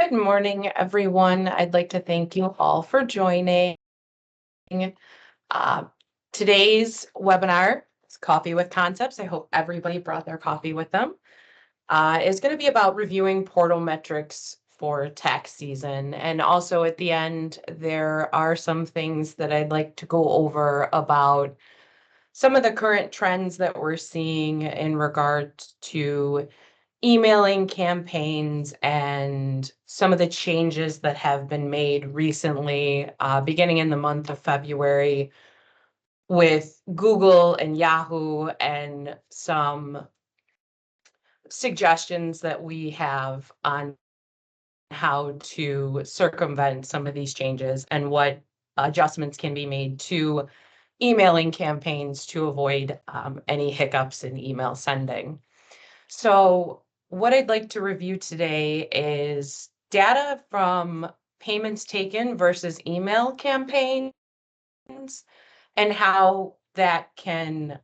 Good morning, everyone. I'd like to thank you all for joining. Uh, Today's webinar is Coffee with Concepts. I hope everybody brought their coffee with them. Is going to be about reviewing portal metrics for tax season. And also at the end, there are some things that I'd like to go over about some of the current trends that we're seeing in regard to emailing campaigns and some of the changes that have been made recently, beginning in the month of February with Google and Yahoo, and some suggestions that we have on how to circumvent some of these changes and what adjustments can be made to emailing campaigns to avoid any hiccups in email sending. So what I'd like to review today is data from payments taken versus email campaigns and how that can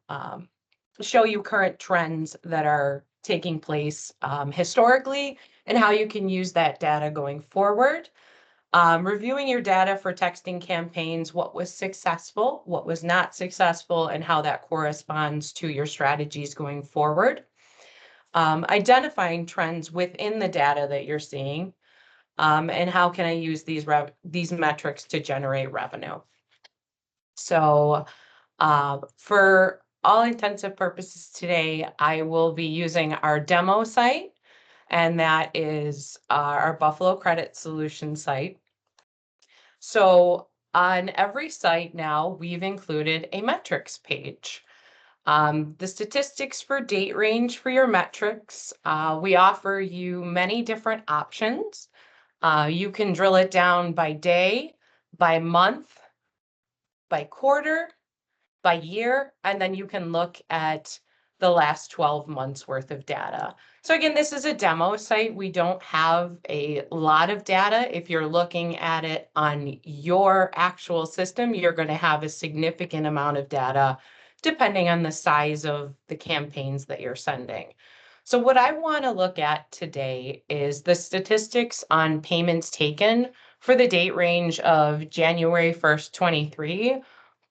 show you current trends that are taking place historically and how you can use that data going forward. Reviewing your data for texting campaigns, what was successful, what was not successful, and how that corresponds to your strategies going forward. Identifying trends within the data that you're seeing, and how can I use these metrics to generate revenue. So for all intensive purposes today, I will be using our demo site, and that is our Buffalo Credit Solution site. So on every site now, we've included a metrics page. The statistics for date range for your metrics. We offer you many different options. You can drill it down by day, by month, by quarter, by year, and then you can look at the last 12 months worth of data. So again, this is a demo site. We don't have a lot of data. If you're looking at it on your actual system, you're going to have a significant amount of data depending on the size of the campaigns that you're sending. So what I want to look at today is the statistics on payments taken for the date range of January 1st, 23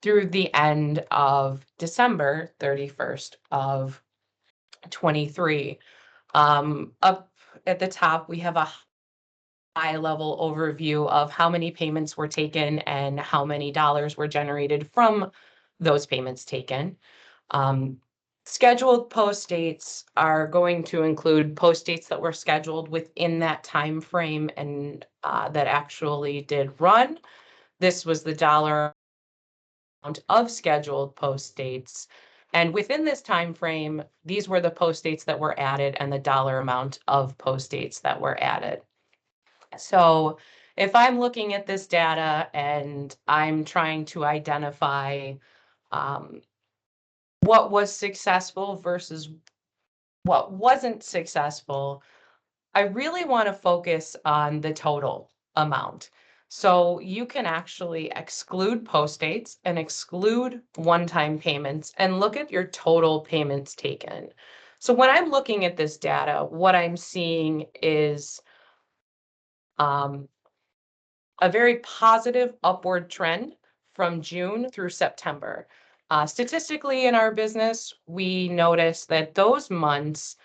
through the end of December 31st of 23. Up at the top, we have a high-level overview of how many payments were taken and how many dollars were generated from those payments taken. Scheduled post dates are going to include post dates that were scheduled within that time frame and that actually did run. This was the dollar amount of scheduled post dates. And within this time frame, these were the post dates that were added and the dollar amount of post dates that were added. So if I'm looking at this data and I'm trying to identify what was successful versus what wasn't successful, I really want to focus on the total amount. So you can actually exclude post dates and exclude one-time payments and look at your total payments taken. So when I'm looking at this data, what I'm seeing is a very positive upward trend from June through September. Statistically in our business, we notice that those months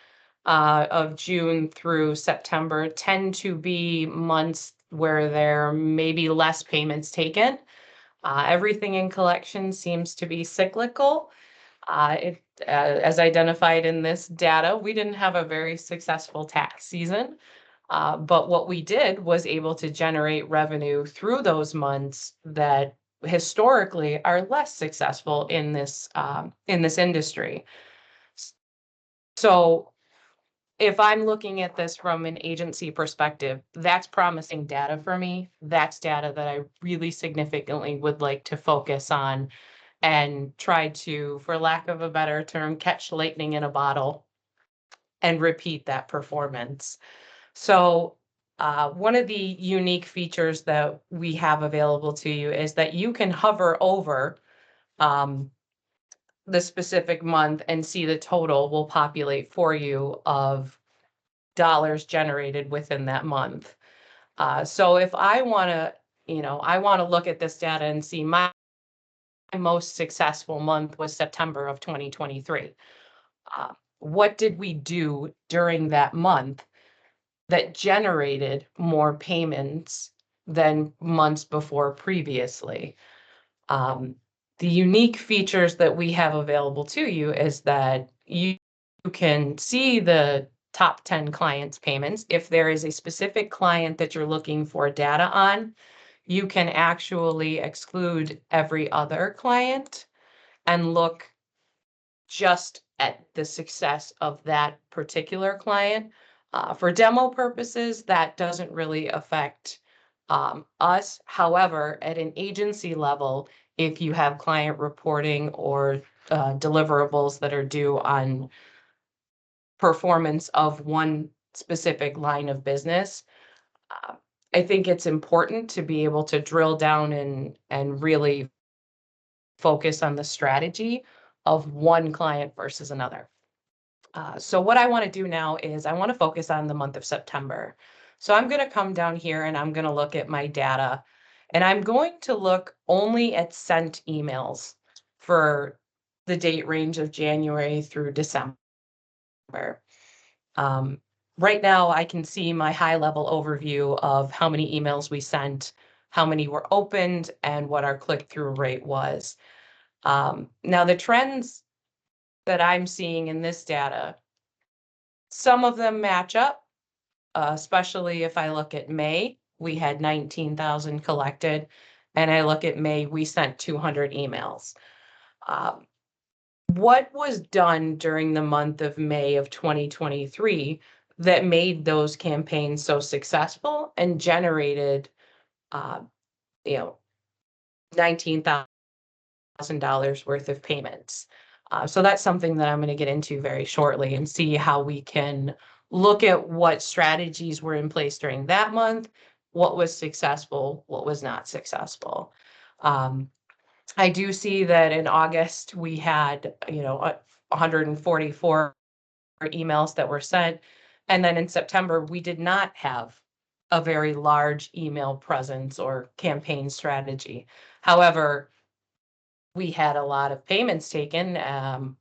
of June through September tend to be months where there may be less payments taken. Everything in collection seems to be cyclical. As identified in this data, we didn't have a very successful tax season. But what we did was able to generate revenue through those months that historically are less successful in this industry. So if I'm looking at this from an agency perspective, that's promising data for me. That's data that I really significantly would like to focus on and try to, for lack of a better term, catch lightning in a bottle and repeat that performance. So one of the unique features that we have available to you is that you can hover over the specific month and see the total will populate for you of dollars generated within that month. So if I want to, I want to look at this data and see my most successful month was September of 2023. What did we do during that month that generated more payments than months before previously? Um, the unique features that we have available to you is that you can see the top 10 clients' payments. If there is a specific client that you're looking for data on, you can actually exclude every other client and look just at the success of that particular client. For demo purposes, that doesn't really affect us. However, at an agency level, if you have client reporting or deliverables that are due on performance of one specific line of business, uh, I think it's important to be able to drill down and really focus on the strategy of one client versus another. So what I want to do now is I want to focus on the month of September. So I'm going to come down here and I'm going to look at my data, and I'm going to look only at sent emails for the date range of January through December. Um, right now, I can see my high-level overview of how many emails we sent, how many were opened, and what our click-through rate was. Now, the trends that I'm seeing in this data, some of them match up, especially if I look at May, we had 19,000 collected, and I look at May, we sent 200 emails. Um, what was done during the month of May of 2023 that made those campaigns so successful and generated, uh, you know, $19,000 worth of payments? So that's something that I'm going to get into very shortly and see how we can look at what strategies were in place during that month, what was successful, what was not successful. Um, I do see that in August we had, 144 emails that were sent. And then in September, we did not have a very large email presence or campaign strategy. However, we had a lot of payments taken.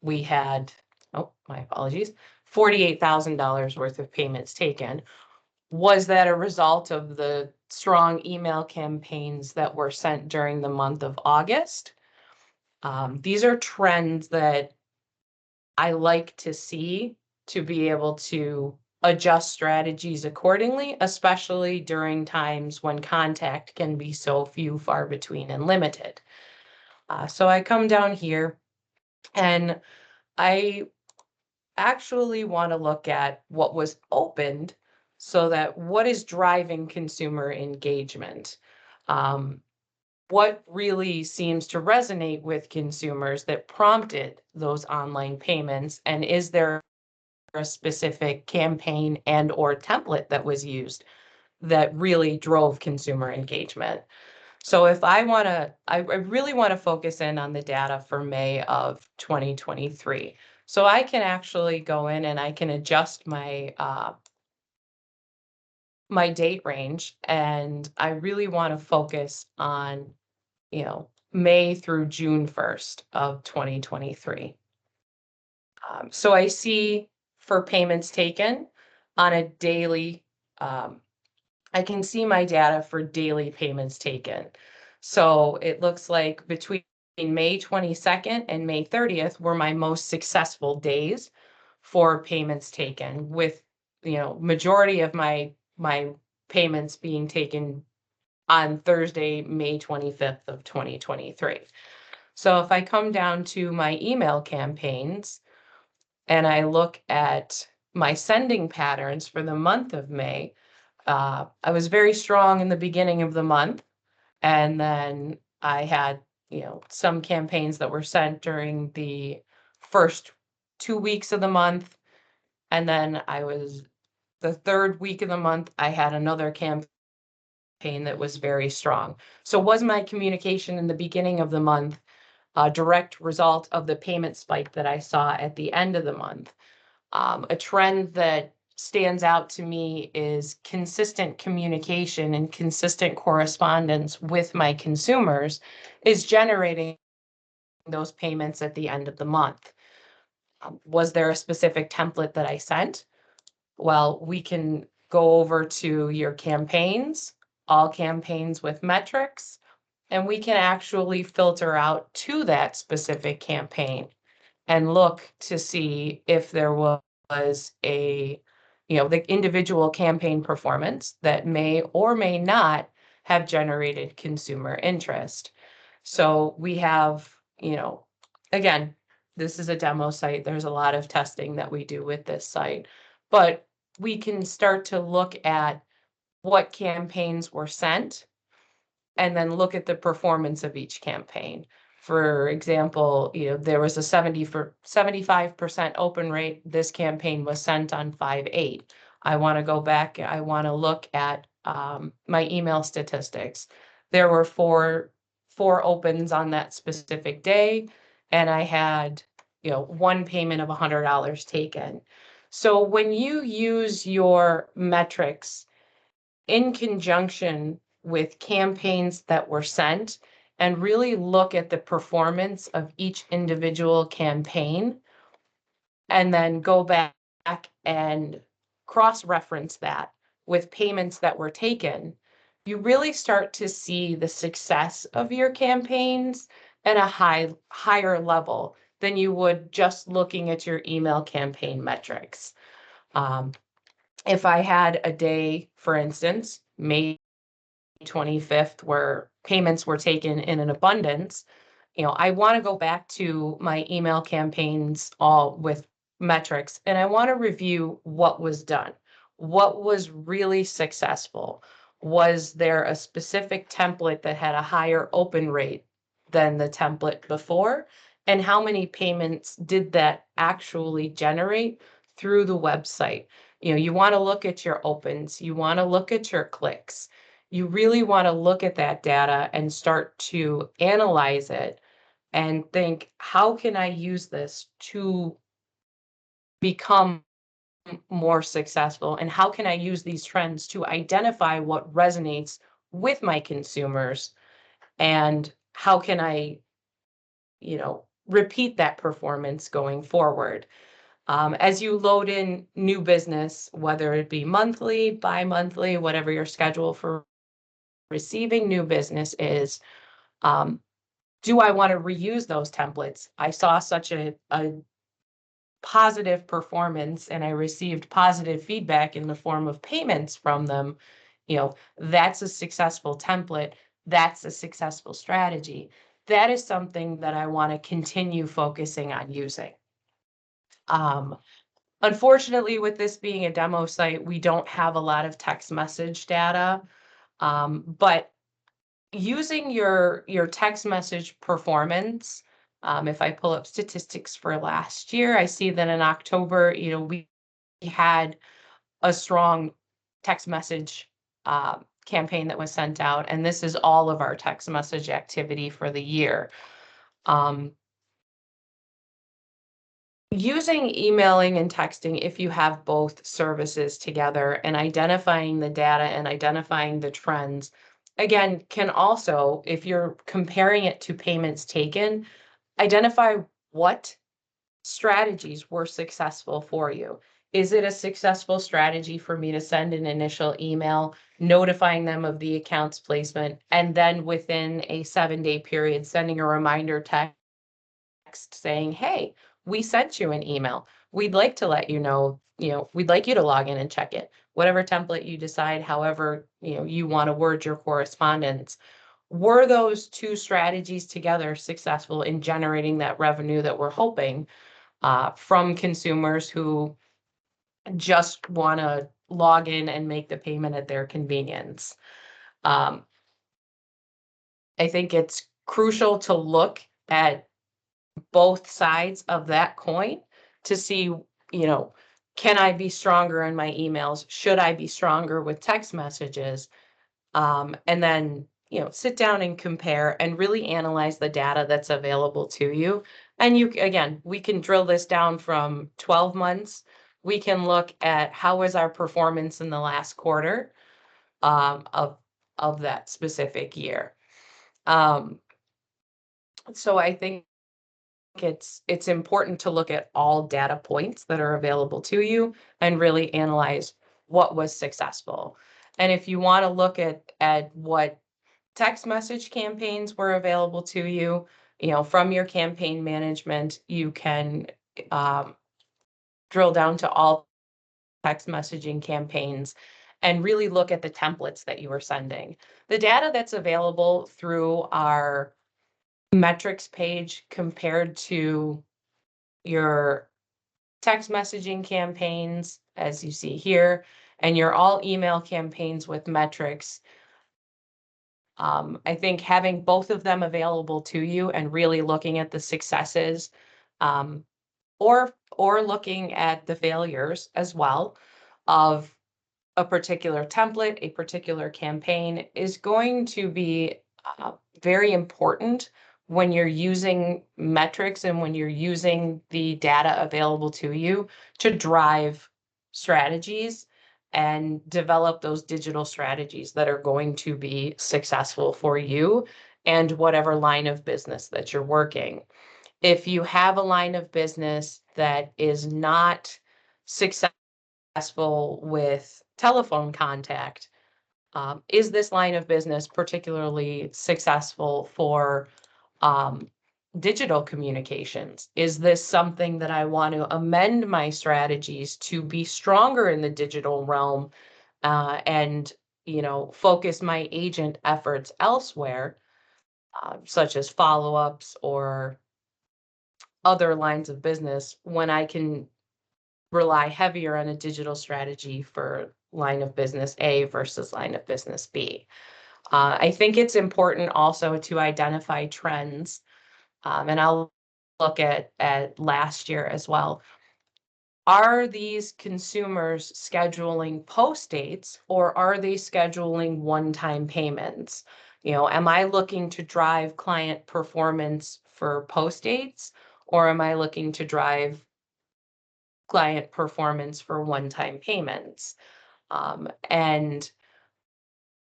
We had, oh, my apologies, $48,000 worth of payments taken. Was that a result of the strong email campaigns that were sent during the month of August? These are trends that I like to see to be able to adjust strategies accordingly, especially during times when contact can be so few, far between, and limited. So I come down here and I actually want to look at what was opened so that what is driving consumer engagement. Um, what really seems to resonate with consumers that prompted those online payments, and is there a specific campaign and or template that was used that really drove consumer engagement? So if I really want to focus in on the data for May of 2023. So I can actually go in and I can adjust my date range, and I really want to focus on, May through June 1st of 2023. So I see for payments taken on a daily, um, I can see my data for daily payments taken. So it looks like between May 22nd and May 30th were my most successful days for payments taken, with, majority of my payments being taken on Thursday, May 25th of 2023. So if I come down to my email campaigns and I look at my sending patterns for the month of May, I was very strong in the beginning of the month, and then I had, some campaigns that were sent during the first 2 weeks of the month, and then the third week of the month, I had another campaign that was very strong. So was my communication in the beginning of the month a direct result of the payment spike that I saw at the end of the month? A trend that stands out to me is consistent communication and consistent correspondence with my consumers is generating those payments at the end of the month. Was there a specific template that I sent? Well, we can go over to your campaigns, all campaigns with metrics, and we can actually filter out to that specific campaign and look to see if there was a, the individual campaign performance that may or may not have generated consumer interest. So we have, again, this is a demo site. There's a lot of testing that we do with this site, but we can start to look at what campaigns were sent and then look at the performance of each campaign. For example, there was a 75% open rate. This campaign was sent on 5/8. I want to go back. I want to look at my email statistics. There were four opens on that specific day, and I had one payment of $100 taken. So when you use your metrics in conjunction with campaigns that were sent and really look at the performance of each individual campaign and then go back and cross-reference that with payments that were taken, you really start to see the success of your campaigns at a higher level than you would just looking at your email campaign metrics. If I had a day, for instance, May 25th, where payments were taken in an abundance, I want to go back to my email campaigns all with metrics, and I want to review what was done. What was really successful? Was there a specific template that had a higher open rate than the template before? And how many payments did that actually generate through the website? You want to look at your opens, you want to look at your clicks. You really want to look at that data and start to analyze it and think, how can I use this to become more successful? And how can I use these trends to identify what resonates with my consumers? And how can I, repeat that performance going forward? As you load in new business, whether it be monthly, bi-monthly, whatever your schedule for receiving new business is, do I want to reuse those templates? I saw such a positive performance and I received positive feedback in the form of payments from them. That's a successful template. That's a successful strategy. That is something that I want to continue focusing on using. Unfortunately, with this being a demo site, we don't have a lot of text message data, but using your text message performance, if I pull up statistics for last year, I see that in October, we had a strong text message campaign that was sent out, and this is all of our text message activity for the year. Using emailing and texting, if you have both services together, and identifying the data and identifying the trends, again, can also, if you're comparing it to payments taken, identify what strategies were successful for you. Is it a successful strategy for me to send an initial email notifying them of the account's placement, and then within a 7-day period, sending a reminder text saying, hey, we sent you an email. We'd like to let you know, we'd like you to log in and check it. Whatever template you decide, however, you want to word your correspondence. Were those two strategies together successful in generating that revenue that we're hoping from consumers who just want to log in and make the payment at their convenience? I think it's crucial to look at both sides of that coin to see, can I be stronger in my emails? Should I be stronger with text messages? And then, sit down and compare and really analyze the data that's available to you. And again, we can drill this down from 12 months we can look at how was our performance in the last quarter of that specific year. So I think it's important to look at all data points that are available to you and really analyze what was successful. And if you want to look at what text message campaigns were available to you, from your campaign management, you can drill down to all text messaging campaigns and really look at the templates that you are sending. The data that's available through our metrics page compared to your text messaging campaigns, as you see here, and your all email campaigns with metrics. I think having both of them available to you and really looking at the successes, or looking at the failures as well of a particular template, a particular campaign is going to be very important when you're using metrics and when you're using the data available to you to drive strategies and develop those digital strategies that are going to be successful for you and whatever line of business that you're working. If you have a line of business that is not successful with telephone contact, is this line of business particularly successful for digital communications? Is this something that I want to amend my strategies to be stronger in the digital realm, and focus my agent efforts elsewhere, such as follow-ups or other lines of business, when I can rely heavier on a digital strategy for line of business A versus line of business B. I think it's important also to identify trends, and I'll look at last year as well. Are these consumers scheduling post dates or are they scheduling one-time payments? Am I looking to drive client performance for post dates or am I looking to drive client performance for one-time payments? And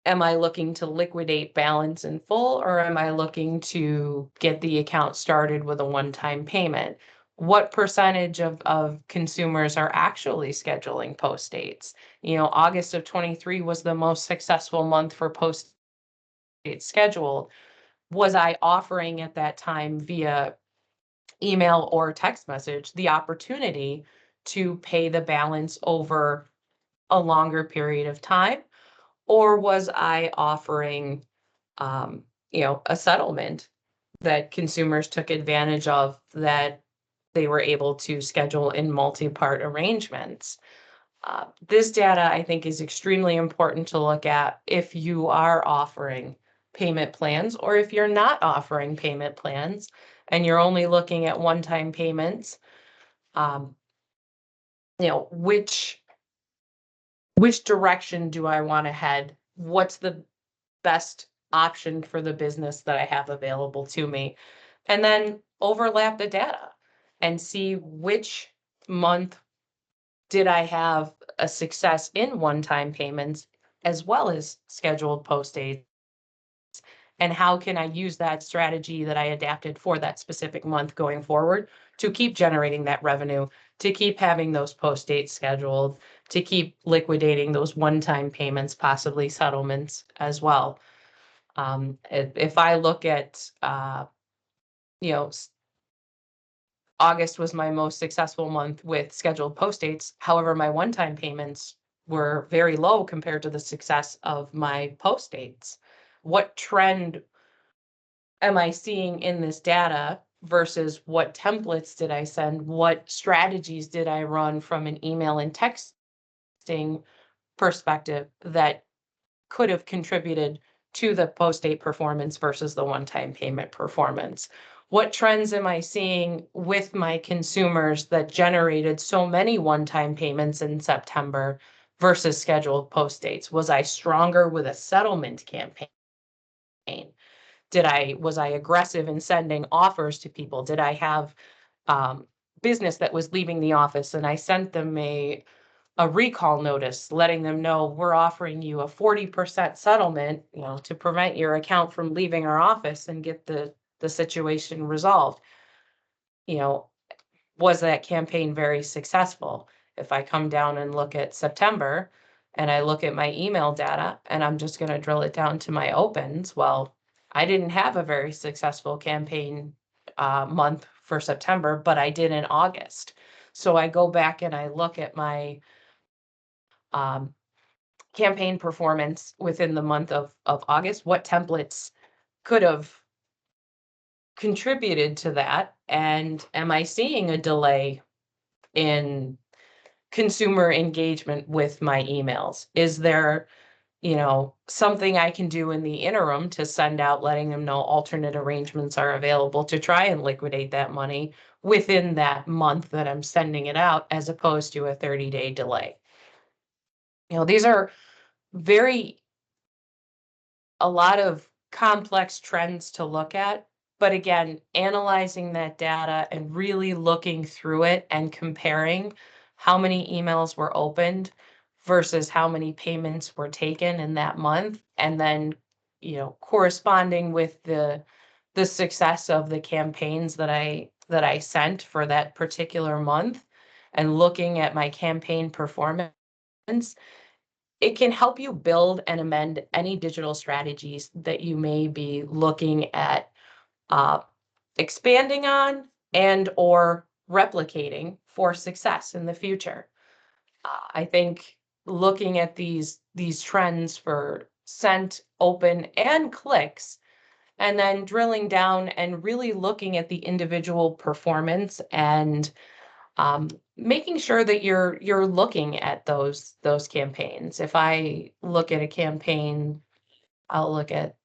am I looking to liquidate balance in full or am I looking to get the account started with a one-time payment? What percentage of consumers are actually scheduling post dates? August of 23 was the most successful month for post date scheduled. Was I offering at that time via email or text message the opportunity to pay the balance over a longer period of time? Or was I offering, a settlement that consumers took advantage of that they were able to schedule in multi-part arrangements? This data, I think, is extremely important to look at if you are offering payment plans or if you're not offering payment plans and you're only looking at one-time payments. Which direction do I want to head? What's the best option for the business that I have available to me? And then overlap the data and see which month did I have a success in one-time payments as well as scheduled post dates, and how can I use that strategy that I adapted for that specific month going forward to keep generating that revenue, to keep having those post dates scheduled, to keep liquidating those one-time payments, possibly settlements as well. If I look at, August was my most successful month with scheduled post dates. However, my one-time payments were very low compared to the success of my post dates. What trend am I seeing in this data versus what templates did I send? What strategies did I run from an email and texting perspective that could have contributed to the post date performance versus the one-time payment performance? What trends am I seeing with my consumers that generated so many one-time payments in September versus scheduled post dates? Was I stronger with a settlement campaign? Was I aggressive in sending offers to people? Did I have business that was leaving the office, and I sent them a recall notice letting them know we're offering you a 40% settlement, to prevent your account from leaving our office and get the situation resolved. You know, was that campaign very successful? If I come down and look at September and I look at my email data and I'm just going to drill it down to my opens, well, I didn't have a very successful campaign month for September, but I did in August. So I go back and I look at my um, campaign performance within the month of August, what templates could have contributed to that, and am I seeing a delay in consumer engagement with my emails? Is there, something I can do in the interim to send out letting them know alternate arrangements are available to try and liquidate that money within that month that I'm sending it out, as opposed to a 30-day delay? These are very a lot of complex trends to look at. But again, analyzing that data and really looking through it and comparing how many emails were opened versus how many payments were taken in that month, and then, corresponding with the success of the campaigns that I sent for that particular month, and looking at my campaign performance, it can help you build and amend any digital strategies that you may be looking at uh, expanding on and or replicating for success in the future. I think looking at these trends for sent, open, and clicks, and then drilling down and really looking at the individual performance and making sure that you're looking at those campaigns. If I look at a campaign, I'll look at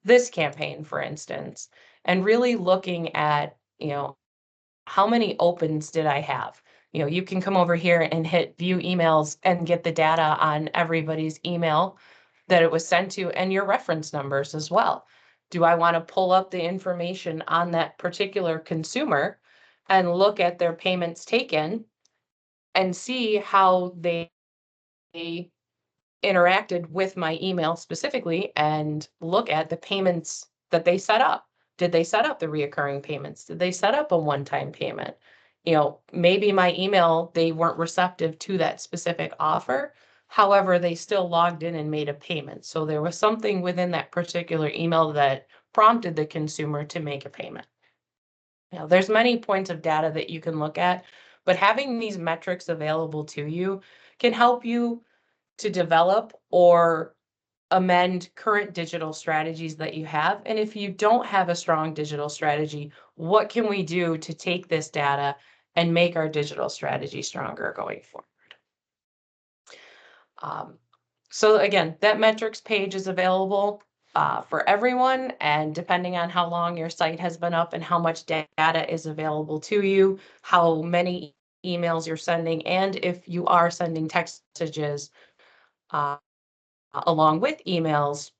this campaign, for instance, and really looking at, how many opens did I have? You can come over here and hit view emails and get the data on everybody's email that it was sent to and your reference numbers as well. Do I want to pull up the information on that particular consumer and look at their payments taken and see how they interacted with my email specifically, and look at the payments that they set up? Did they set up the reoccurring payments? Did they set up a one-time payment? Maybe my email, they weren't receptive to that specific offer. However, they still logged in and made a payment. So there was something within that particular email that prompted the consumer to make a payment. There's many points of data that you can look at, but having these metrics available to you can help you to develop or amend current digital strategies that you have. And if you don't have a strong digital strategy, what can we do to take this data and make our digital strategy stronger going forward? So again, that metrics page is available for everyone, and depending on how long your site has been up and how much data is available to you, how many emails you're sending, and if you are sending text messages along with emails,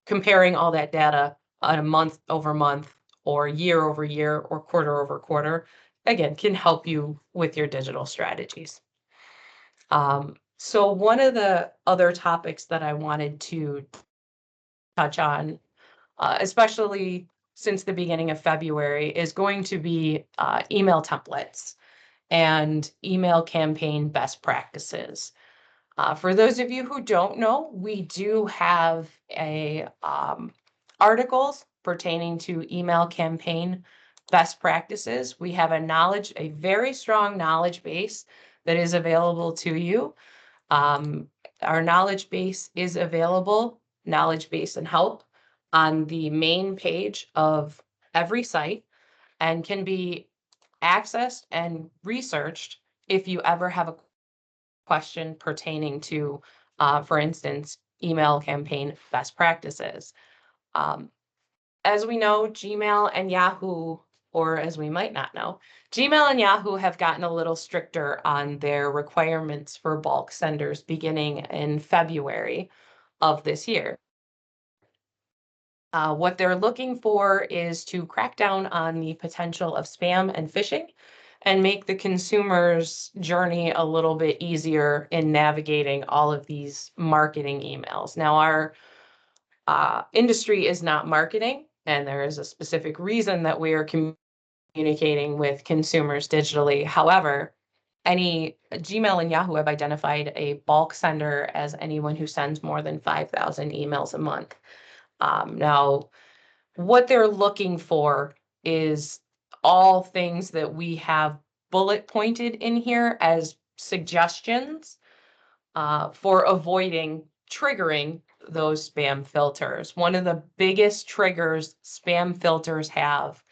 comparing all that data on a month over month or year over year or quarter over quarter, again, can help you with your digital strategies. So one of the other topics that I wanted to touch on, especially since the beginning of February, is going to be email templates and email campaign best practices. For those of you who don't know, we do have articles pertaining to email campaign best practices. We have a very strong knowledge base that is available to you. Our knowledge base is available, knowledge base and help, on the main page of every site, and can be accessed and researched if you ever have a question pertaining to, for instance, email campaign best practices. As we know, Gmail and Yahoo, or as we might not know, Gmail and Yahoo have gotten a little stricter on their requirements for bulk senders beginning in February of this year. What they're looking for is to crack down on the potential of spam and phishing and make the consumer's journey a little bit easier in navigating all of these marketing emails. Now, our industry is not marketing, and there is a specific reason that we are communicating with consumers digitally. However, Gmail and Yahoo have identified a bulk sender as anyone who sends more than 5,000 emails a month. Now, what they're looking for is all things that we have bullet pointed in here as suggestions for avoiding triggering those spam filters. One of the biggest triggers spam filters have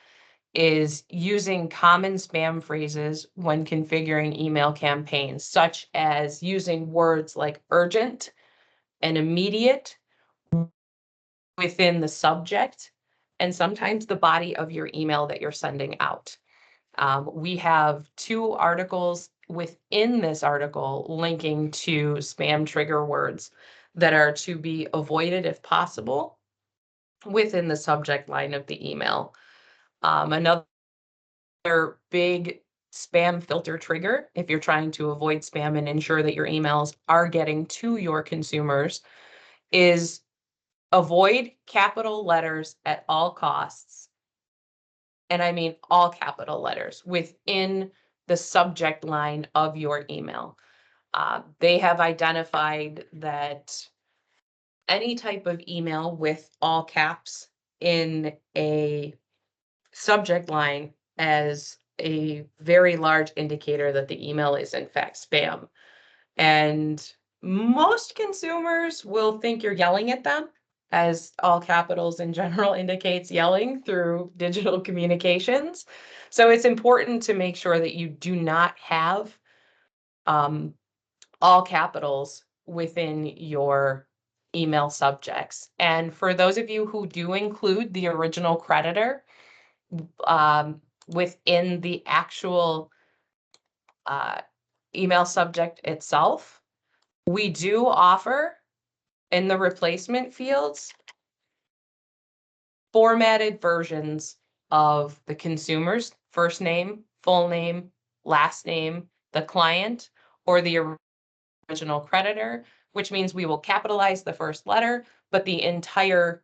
is using common spam phrases when configuring email campaigns, such as using words like urgent and immediate within the subject and sometimes the body of your email that you're sending out. We have 2 articles within this article linking to spam trigger words that are to be avoided if possible within the subject line of the email. Another big spam filter trigger, if you're trying to avoid spam and ensure that your emails are getting to your consumers, is avoid capital letters at all costs. And I mean all capital letters within the subject line of your email. They have identified that any type of email with all caps in a subject line as a very large indicator that the email is in fact spam. And most consumers will think you're yelling at them, as all capitals in general indicates yelling through digital communications. So it's important to make sure that you do not have all capitals within your email subjects. And for those of you who do include the original creditor within the actual email subject itself, we do offer in the replacement fields formatted versions of the consumer's first name, full name, last name, the client, or the original creditor, which means we will capitalize the first letter, but the entire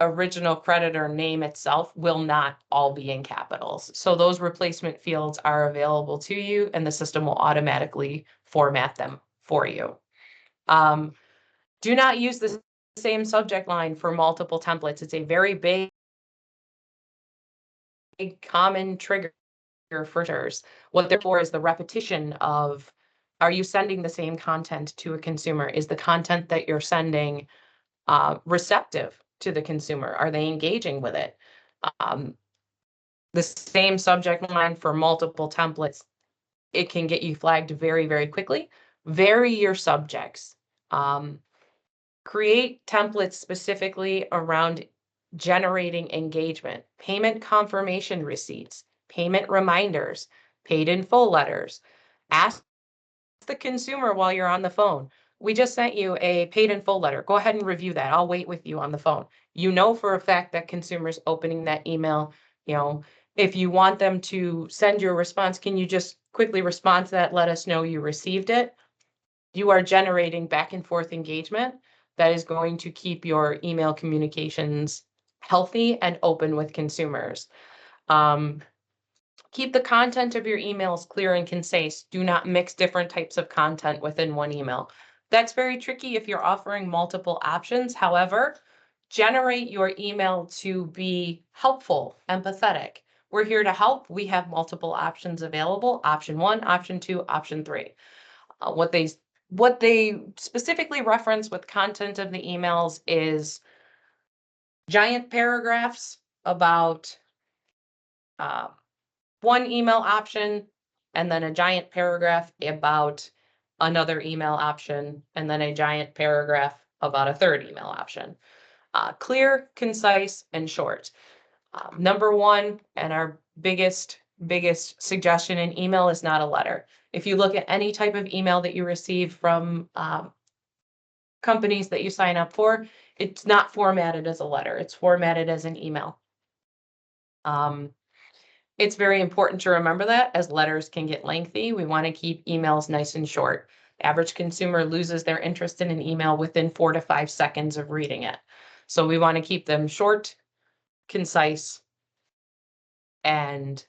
original creditor name itself will not all be in capitals. So those replacement fields are available to you, and the system will automatically format them for you. Do not use the same subject line for multiple templates. It's a very big common trigger for filters. What therefore is the repetition of, are you sending the same content to a consumer? Is the content that you're sending receptive to the consumer? Are they engaging with it? The same subject line for multiple templates, it can get you flagged very, very quickly. Vary your subjects. Create templates specifically around generating engagement, payment confirmation receipts, payment reminders, paid in full letters. Ask the consumer while you're on the phone. We just sent you a paid in full letter. Go ahead and review that. I'll wait with you on the phone. You know for a fact that consumers opening that email, if you want them to send you a response, can you just quickly respond to that? Let us know you received it. You are generating back and forth engagement that is going to keep your email communications healthy and open with consumers. Keep the content of your emails clear and concise. Do not mix different types of content within one email. That's very tricky if you're offering multiple options. However, generate your email to be helpful, empathetic. We're here to help. We have multiple options available. Option 1, option 2, option 3. What they specifically reference with content of the emails is giant paragraphs about one email option, and then a giant paragraph about another email option, and then a giant paragraph about a third email option. Clear, concise, and short. Number 1, and our biggest suggestion in email is not a letter. If you look at any type of email that you receive from companies that you sign up for, It's not formatted as a letter, it's formatted as an email. It's very important to remember that, as letters can get lengthy. We want to keep emails nice and short. Average consumer loses their interest in an email within 4 to 5 seconds of reading it. So we want to keep them short, concise, and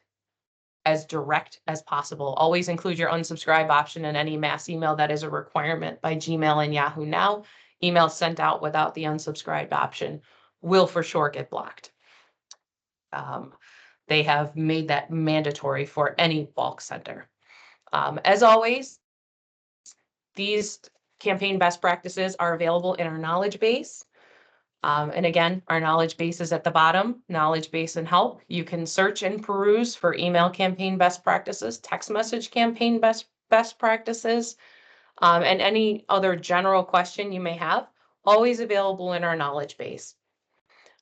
as direct as possible. Always include your unsubscribe option in any mass email that is a requirement by Gmail and Yahoo now. Emails sent out without the unsubscribed option will for sure get blocked. They have made that mandatory for any bulk sender. As always, these campaign best practices are available in our knowledge base. And again, our knowledge base is at the bottom, knowledge base and help. You can search and peruse for email campaign best practices, text message campaign best practices, and any other general question you may have, always available in our knowledge base.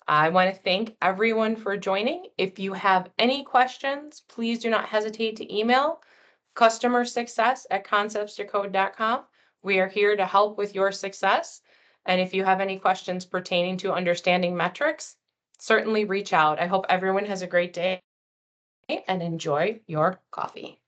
I want to thank everyone for joining. If you have any questions, please do not hesitate to email customersuccess@concepts2code.com. We are here to help with your success. And if you have any questions pertaining to understanding metrics, certainly reach out. I hope everyone has a great day and enjoy your coffee.